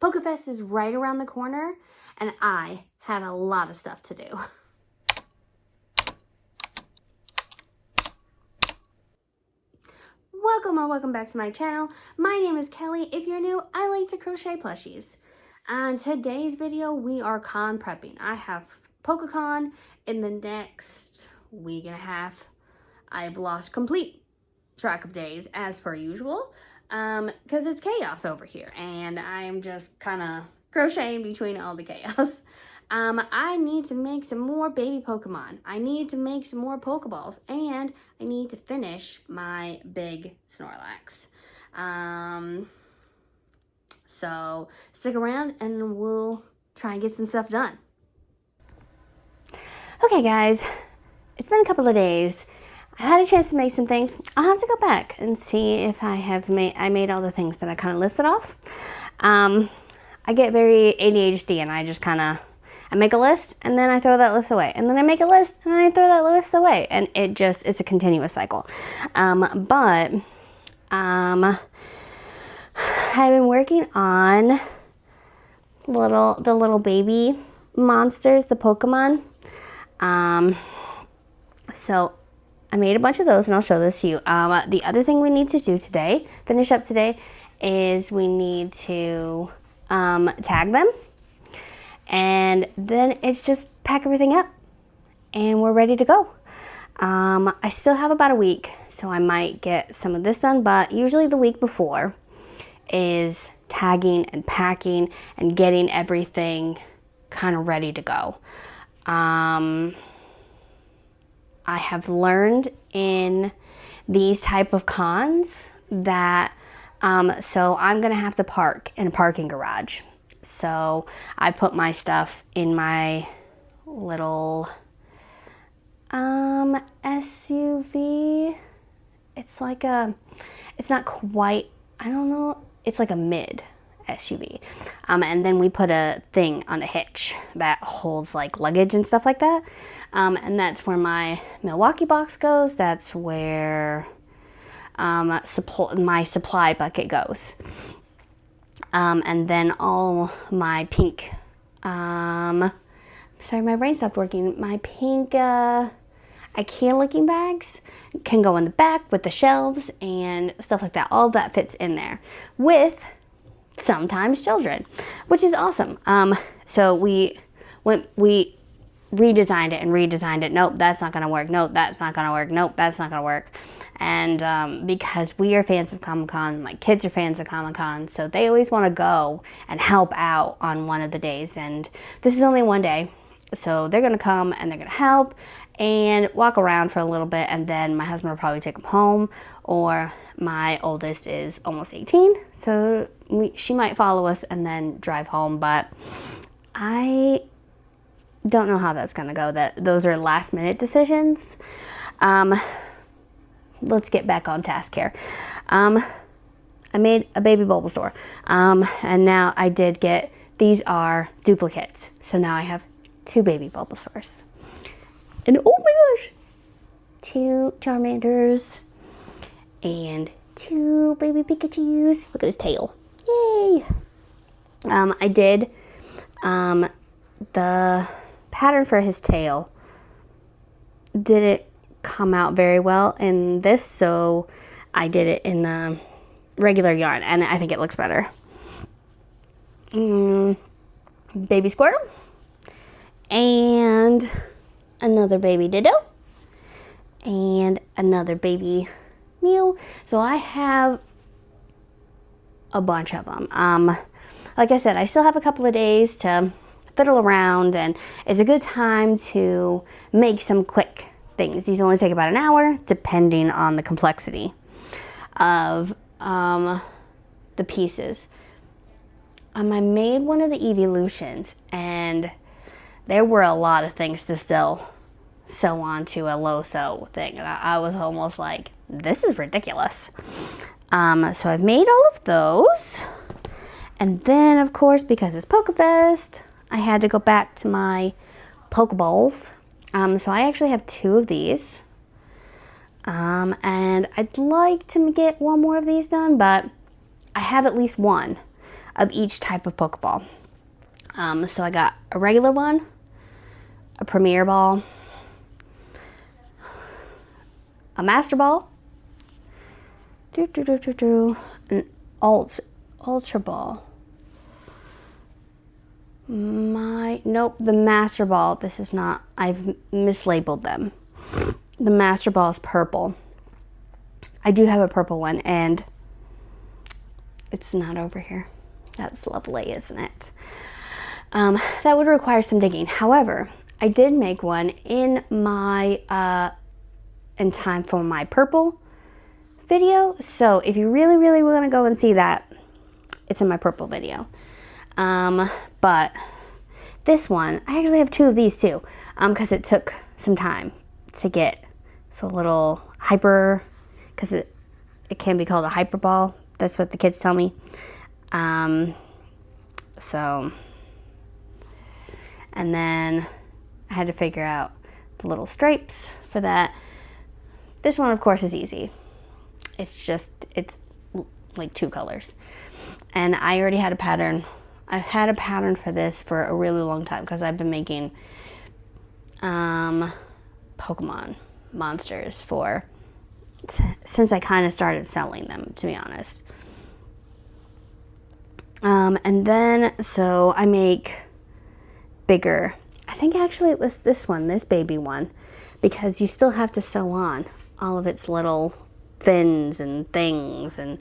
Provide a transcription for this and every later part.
Pokefest is right around the corner, and I have a lot of stuff to do. Welcome or welcome back to my channel. My name is Kelly. If you're new, I like to crochet plushies. On today's video, we are con prepping. I have Pokekon in the next week and a half. I've lost complete track of days as per usual because it's chaos over here and I'm just kind of crocheting between all the chaos. I need to make some more baby Pokemon. I need to make some more Pokeballs, and I need to finish my big Snorlax. So stick around and we'll try and get some stuff done. Okay guys, it's been a couple of days. I had a chance to make some things. I'll have to go back and see if I made all the things that I kind of listed off. I get very ADHD and I just kind of, I make a list and then I throw that list away. And then I make a list and I throw that list away. And it's a continuous cycle. I've been working on the little baby monsters, the Pokemon. So I made a bunch of those and I'll show this to you. The other thing we need to do today, finish up today, is we need to tag them. And then it's just pack everything up and we're ready to go. I still have about a week, so I might get some of this done, but usually the week before is tagging and packing and getting everything kind of ready to go. I have learned in these type of cons that, so I'm gonna have to park in a parking garage. So I put my stuff in my little SUV. It's like it's not quite, I don't know, it's like a mid SUV. And then we put a thing on the hitch that holds like luggage and stuff like that. And that's where my Milwaukee box goes. That's where my supply bucket goes. And then all my pink, sorry, my brain stopped working. My pink IKEA looking bags can go in the back with the shelves and stuff like that. All that fits in there with sometimes children, which is awesome. So we redesigned it and redesigned it. Nope, that's not gonna work. Nope, that's not gonna work. Nope, that's not gonna work. And because we are fans of Comicon, my kids are fans of Comicon, so they always want to go and help out on one of the days. And this is only one day, so they're gonna come and they're gonna help and walk around for a little bit, and then my husband will probably take them home, or my oldest is almost 18, so she might follow us and then drive home, but I don't know how that's gonna go. Those are last minute decisions. Let's get back on task here. I made a baby Bulbasaur, and now I did get, these are duplicates, so now I have 2 baby Bulbasaurs. And oh my gosh, 2 Charmanders and 2 baby Pikachus. Look at his tail. Yay! I did the pattern for his tail didn't come out very well in this, so I did it in the regular yarn and I think it looks better. Baby Squirtle and another baby Ditto and another baby Mew. So I have a bunch of them. Like I said, I still have a couple of days to fiddle around, and it's a good time to make some quick things. These only take about an hour, depending on the complexity of the pieces. I made one of the evolutions, and there were a lot of things to still sew onto a low sew thing, and I was almost like, this is ridiculous. So I've made all of those, and then of course, because it's Pokefest, I had to go back to my Pokeballs. So I actually have 2 of these, and I'd like to get one more of these done, but I have at least one of each type of Pokeball. So I got a regular one, a Premier Ball, a Master Ball, an Ultra Ball. Nope, the Master Ball. This is not, I've mislabeled them. The Master Ball is purple. I do have a purple one, and it's not over here. That's lovely, isn't it? That would require some digging. However, I did make one in my, in time for my purple video. So if you really, really want to go and see that, it's in my purple video. But this one, I actually have 2 of these too, because it took some time to get the little hyper, because it can be called a hyper ball. That's what the kids tell me. So, and then I had to figure out the little stripes for that. This one, of course, is easy. It's like 2 colors. And I already had a pattern. I've had a pattern for this for a really long time because I've been making Pokemon monsters since I kind of started selling them, to be honest. And then, so I make bigger. I think actually it was this one, this baby one, because you still have to sew on all of its little fins and things, and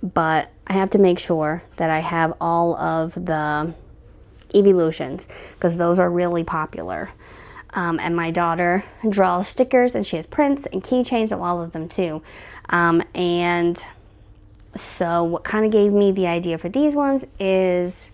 but I have to make sure that I have all of the evolutions because those are really popular. And my daughter draws stickers, and she has prints and keychains of all of them too. And so what kind of gave me the idea for these ones is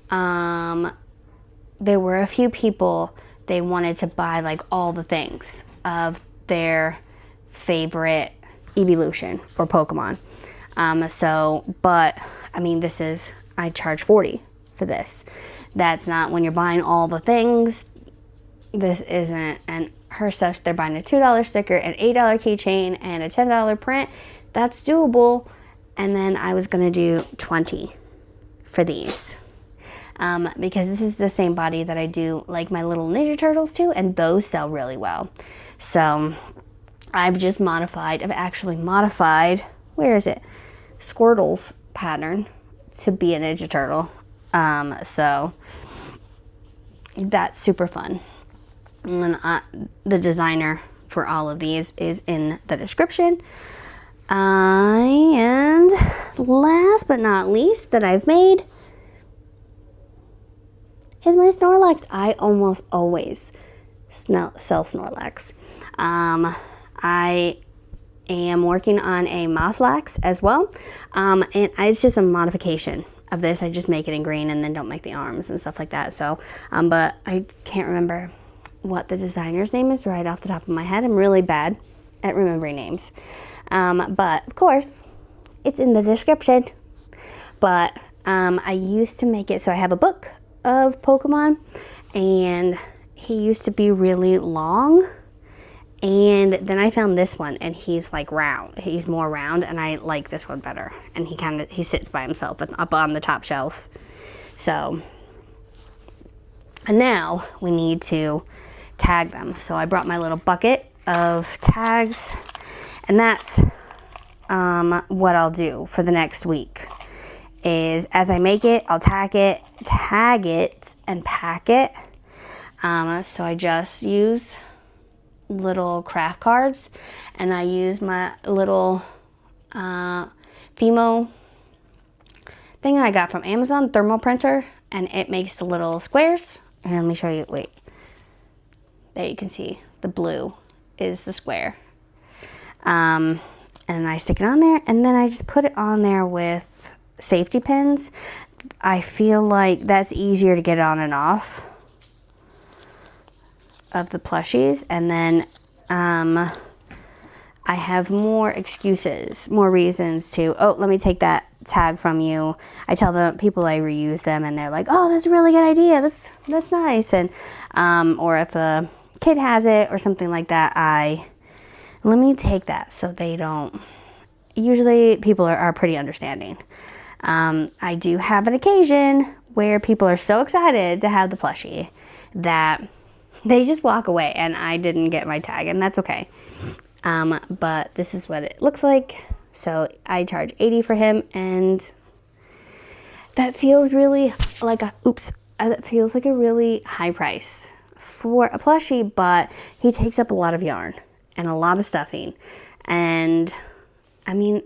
there were a few people, they wanted to buy like all the things of their favorite evolution or Pokemon. But I mean, I charge $40 for this. That's not when you're buying all the things. This isn't, and her stuff, they're buying a $2 sticker, an $8 keychain, and a $10 print. That's doable. And then I was gonna do $20 for these. Because this is the same body that I do like my little Ninja Turtles too, and those sell really well. So I've actually modified, where is it? Squirtle's pattern to be a Ninja Turtle. So that's super fun. And the designer for all of these is in the description. And last but not least that I've made is my Snorlax. I almost always sell Snorlax. I am working on a Mosslax as well. And it's just a modification of this. I just make it in green and then don't make the arms and stuff like that. So, but I can't remember what the designer's name is right off the top of my head. I'm really bad at remembering names. But of course, it's in the description. But I used to make it, so I have a book of Pokemon, and he used to be really long. And then I found this one, and he's like round. He's more round, and I like this one better. And he sits by himself up on the top shelf. So, and now we need to tag them. So I brought my little bucket of tags, and that's what I'll do for the next week. Is as I make it, I'll tag it, and pack it. So I just use little craft cards, and I use my little Fimo thing I got from Amazon, thermal printer, and it makes the little squares. And let me show you, wait. There you can see the blue is the square. And I stick it on there, and then I just put it on there with safety pins. I feel like that's easier to get on and off of the plushies. And then I have more excuses, more reasons to, oh, let me take that tag from you. I tell the people I reuse them, and they're like, oh, that's a really good idea. That's nice. And or if a kid has it or something like that, let me take that, so they don't. Usually people are pretty understanding. I do have an occasion where people are so excited to have the plushie that they just walk away and I didn't get my tag, and that's okay. But this is what it looks like. So I charge $80 for him, and that feels really like that feels like a really high price for a plushie, but he takes up a lot of yarn and a lot of stuffing. And I mean,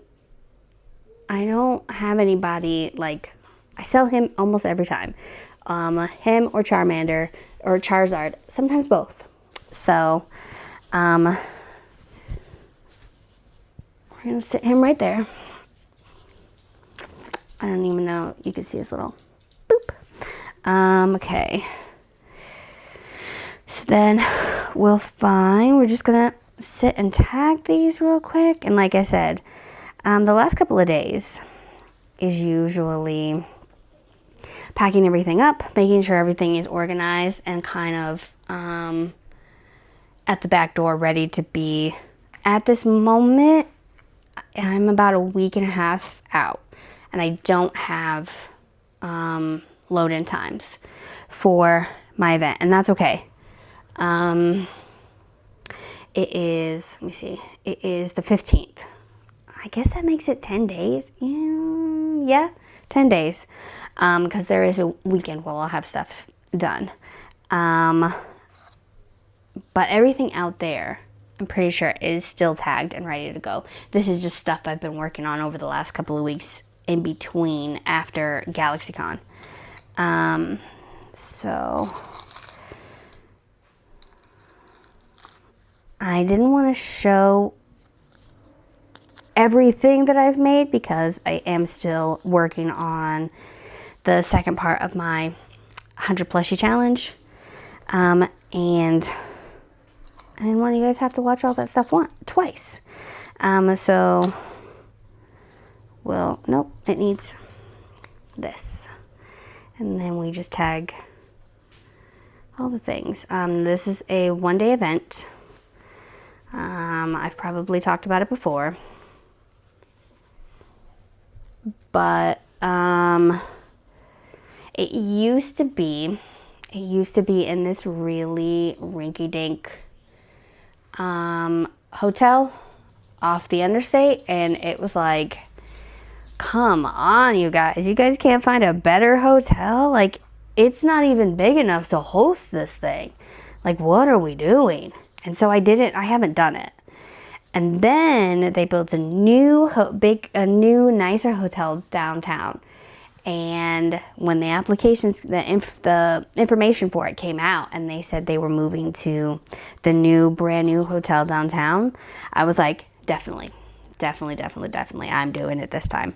I don't have anybody, like, I sell him almost every time. Him or Charmander or Charizard, sometimes both. So, we're gonna sit him right there. I don't even know, you can see his little boop. Okay. So then we're just gonna sit and tag these real quick. And like I said, the last couple of days is usually packing everything up, making sure everything is organized and kind of at the back door ready to be. At this moment, I'm about a week and a half out, and I don't have load-in times for my event, and that's okay. It is, let me see, it is the 15th. I guess that makes it 10 days. Yeah, 10 days. Because there is a weekend where I'll have stuff done. But everything out there, I'm pretty sure, is still tagged and ready to go. This is just stuff I've been working on over the last couple of weeks in between after GalaxyCon. So I didn't want to show everything that I've made because I am still working on the second part of my 100 plushie challenge. And I didn't want you guys to have to watch all that stuff twice. So, well, nope, it needs this. And then we just tag all the things. This is a one-day event. I've probably talked about it before. But it used to be in this really rinky-dink hotel off the interstate, and it was like, come on, you guys can't find a better hotel? Like, it's not even big enough to host this thing. Like, what are we doing? And so I haven't done it. And then they built a new, nicer hotel downtown. And when the applications, the information for it came out, and they said they were moving to the brand new hotel downtown, I was like, definitely, I'm doing it this time.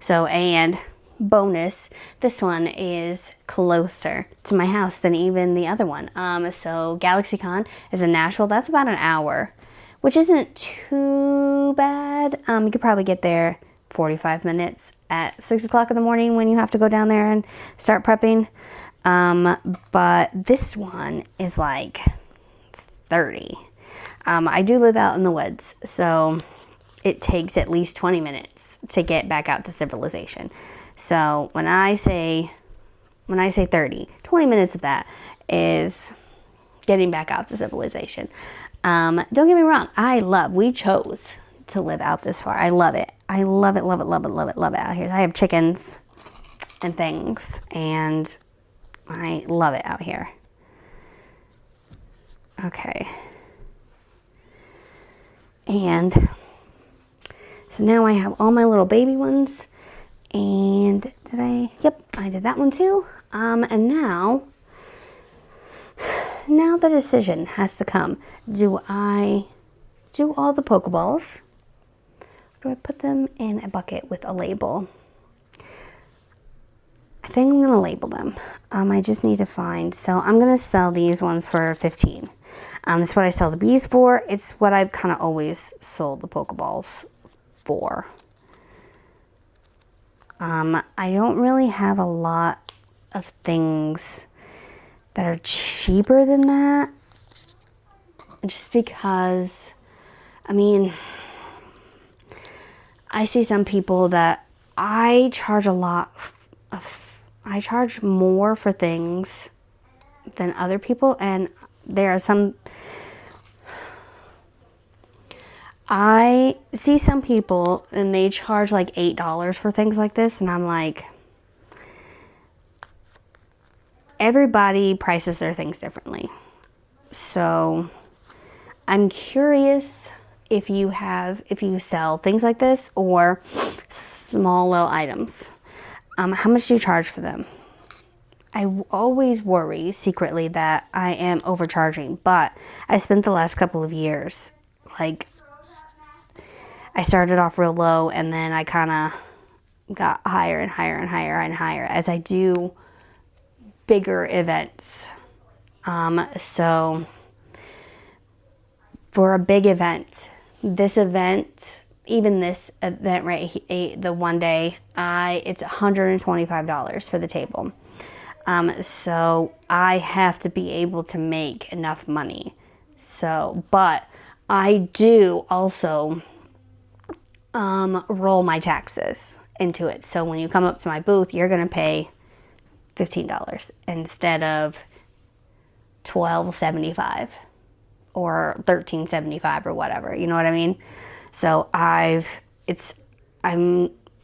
So, and bonus, this one is closer to my house than even the other one. So GalaxyCon is in Nashville. That's about an hour, which isn't too bad. You could probably get there 45 minutes at 6 o'clock in the morning when you have to go down there and start prepping. But this one is like 30. I do live out in the woods, so it takes at least 20 minutes to get back out to civilization. So when I say 30, 20 minutes of that is getting back out to civilization. Don't get me wrong, we chose to live out this far. I love it. I love it out here. I have chickens and things, and I love it out here. Okay. And so now I have all my little baby ones. And yep, I did that one too. And now the decision has to come. Do I do all the Pokeballs? Or do I put them in a bucket with a label? I think I'm gonna label them. I just need to find, so I'm gonna sell these ones for $15. That's what I sell the bees for. It's what I've kind of always sold the Pokeballs for. I don't really have a lot of things that are cheaper than that. just because, I mean, I see some people that I charge I charge more for things than other people, and there are some, I see some people and they charge like $8 for things like this, and I'm like, everybody prices their things differently. So I'm curious if you sell things like this or small little items. How much do you charge for them? I always worry secretly that I am overcharging, but I spent the last couple of years, like, I started off real low and then I kind of got higher and higher and higher and higher as I do bigger events. So for a big event, even this event right, the one day, it's $125 for the table. So I have to be able to make enough money. So, but I do also roll my taxes into it. So when you come up to my booth, you're going to pay $15 instead of $12.75 or $13.75 or whatever. You know what I mean? So I'm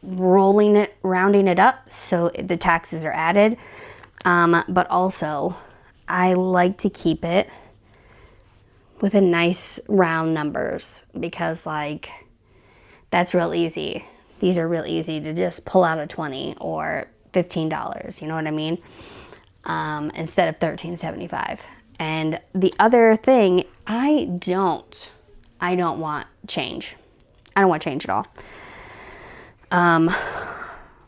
rounding it up so the taxes are added. But also I like to keep it with a nice round numbers because, like, that's real easy. These are real easy to just pull out a 20 or $15, you know what I mean? Instead of $13.75. And the other thing, I don't want change. I don't want change at all.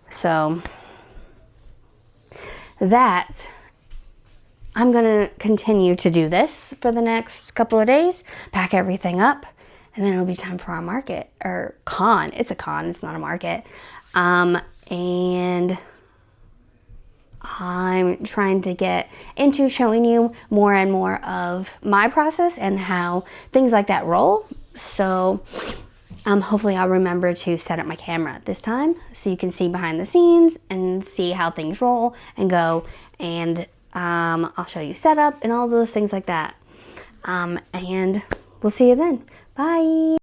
So that, I'm gonna continue to do this for the next couple of days, pack everything up, and then it'll be time for our market, or con. It's a con, it's not a market. And I'm trying to get into showing you more and more of my process and how things like that roll. So hopefully I'll remember to set up my camera this time so you can see behind the scenes and see how things roll and go. And I'll show you setup and all those things like that. And we'll see you then. Bye.